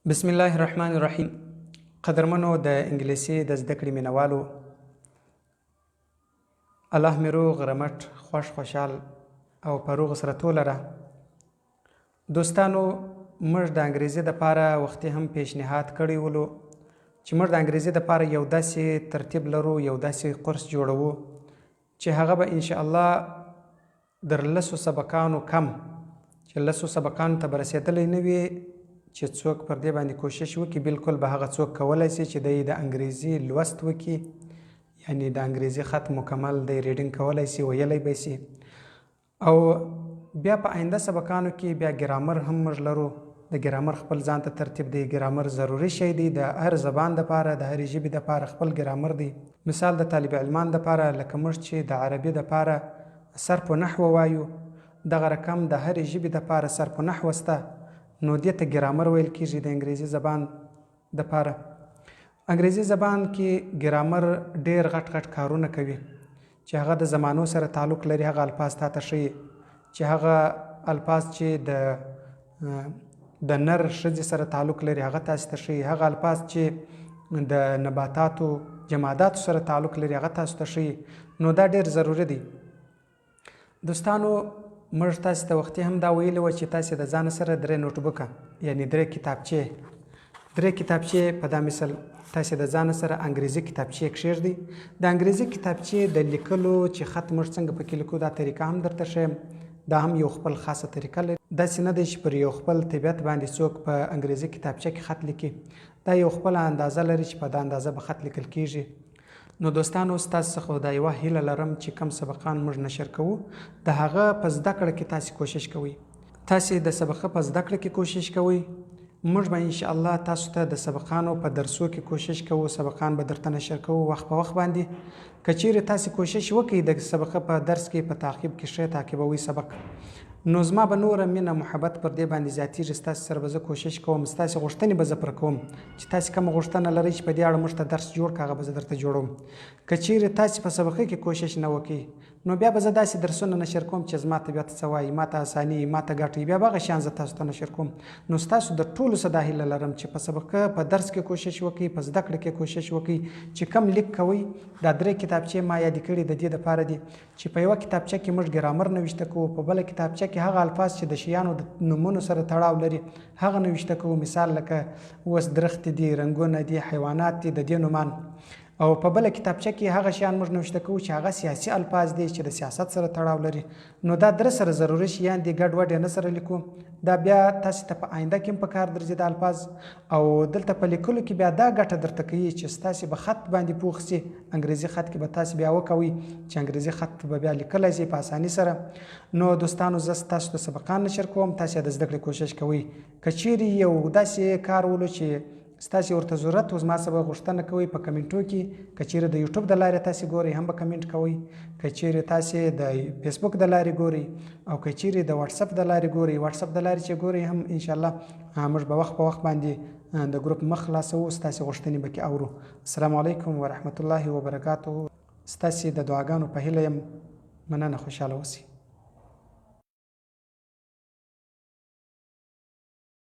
بسم الله الرحمن الرحیم. قدرمنو د انګلیسي د زده کړې مینوالو، الله مې روغ رمټ خوش خوشحال او په روغ سره توله. دوستانو، موږ د انګریزي دپاره وختي هم پیشنهاد کړی ولو چې موږ د انګریزي دپاره یو داسې ترتیب لرو، یو داسې قرس جوړوو چې هغه به انشاءالله در 10 سبقانو کم چې 10 سبقانو ته به رسېدلی نه وي چې څوک پر دې باندې کوشش وکړي. بالکل به هغه څوک کولی شي چې دی د انګریزي لوست وکړي، یعنی د انګریزي خط مکمل دی ریډینګ کولی شي، ویلی به شي. او بیا په آینده سبقانو کې بیا ګرامر هم موږ لرو. د ګرامر خپل ځان ته ترتیب دی. ګرامر ضروري شی دی د هر زبان دپاره، د هرې ژبې دپاره خپل ګرامر دی. مثال د طالب علمان دپاره، لکه موږ چې د عربي دپاره صرف و نحو وایو، دغه رقم د هرې ژبې دپاره صرف و نحو شته، نو دې ته ګرامر ویل کېږي د انګریزي زبان دپاره. انګریزي زبان کې ګرامر ډېر غټ غټ کارونه کوي چې هغه د زمانو سره تعلق لري. هغه الفاظ تا ته ښیي چې هغه الفاظ چې د نر ښځې سره تعلق لري هغه تاسو ته ښیي. هغه الفاظ چې د نباتاتو جماداتو سره تعلق لري هغه تاسو ته ښیي. نو دا ډېر ضروري دی. دوستانو، موږ تاسو ته وختي هم دا ویلي وه چې تاسې د ځان سره 3 نوټبوکه، یعنی 3 کتابچې په دا مثل تاسې د ځان سره انګریزي کتابچې کښېږدئ. د انګریزي کتابچې د لیکلو چې خط موږ څنګه پکې لیکو دا طریقه هم درته ښیم. دا هم یو خپل خاصه طریقه لري. داسې نه دی چې پر یو خپل طبیعت باندې څوک په انګریزي کتابچه کې خط لیکي. دا یو خپله اندازه لري چې په دا اندازه به خط لیکل کېږي. نو دوستانو، ستاسو څخه دا یوه هیله لرم چې کم سبقان موږ نشر کوو د هغه په زده کړه کې تاسې کوشش کوئ. تاسې د سبقه په زده کړه کې کوشش کوئ. موږ به انشاءالله تاسو ته د سبقانو په درسو کې کوشش کوو. سبقان به درته نشر کوو وخت په وخت باندې. که چیرې تاسې کوشش وکړئ د سبقه په درس کې په تعقیب کې ښه تعقیبوئ سبق، نو زما به نوره مینه محبت پر دې باندې زیاتېږي. ستاسې سره به زه کوشش کوم، ستاسې غوښتنې به زه پوره کوم. چې تاسې کومه غوښتنه لرئ چې په دې اړه موږ ته درس جوړ کړه هغه به زه درته جوړوم. که چیرې تاسې په سبقه کې کوشش نه وکړئ، نو بیا به زه داسې درسونه نشر کوم چې زما طبیعت څه وایي، ما ته اساني، ما ته ګټئ، بیا به هغه شیان زه تاسو ته نشر کوم. نو ستاسو د ټولو څه دا هیله لرم چې په سبقه په درس کې کوشش وکړئ، په زده کړه کې کوشش وکړئ. چې کم لیک کوئ، دا 3 کتابچې ما یادې کړي د دې دپاره دي چې په یوه کتابچه کې موږ ګرامر نوشته کوو، په بله کتابچه کې هغه الفاظ چې د شیانو د نومونو سره تړاو لري هغه نوشته کوو. مثال لکه اوس درخت دي، رنګونه دي، حیوانات دي، د دې نومان. او په بله کتابچه کې هغه شیان موږ نوشته کوو چې هغه سیاسي الفاظ دي چې د سیاست سره تړاو لري. نو دا 3 سره ضروري شیان دي، ګډ وډ یې نه سره لیکو. دا بیا تاسې ته په آینده کې هم په کار درځي دا الفاظ. او دلته په لیکلو کې بیا دا ګټه درته کوي چې ستاسې به خط باندې پوخ سي. انګریزي خط کې به تاسې بیا وکوئ چې انګریزي خط به بیا لیکلی شي په اساني سره. نو دوستانو، زه ستاسو ته سبقان نشر کوم، تاسې د زده کړې کوشش کوئ. که چیرې یو داسې کار ولو چې ستاسې ورته ضرورت و، زما څخه غوښتنه کوئ په کمنټو کې. که چیرې د یوټیوب د لارې تاسې ګورئ هم به کمنټ کوئ. که چیرې تاسې د فیسبوک د لارې ګورئ، او که چیرې د واتساپ د لارې ګورئ، واتساپ د لارې چې ګورئ هم انشاءالله موږ به وخت په وخت باندې د ګروپ مخ خلاصوو، ستاسې غوښتنې به کې اورو. السلام علیکم ورحمة الله وبرکاته. ستاسې د دعاګانو په هیله یم. مننه، خوشحاله اوسئ.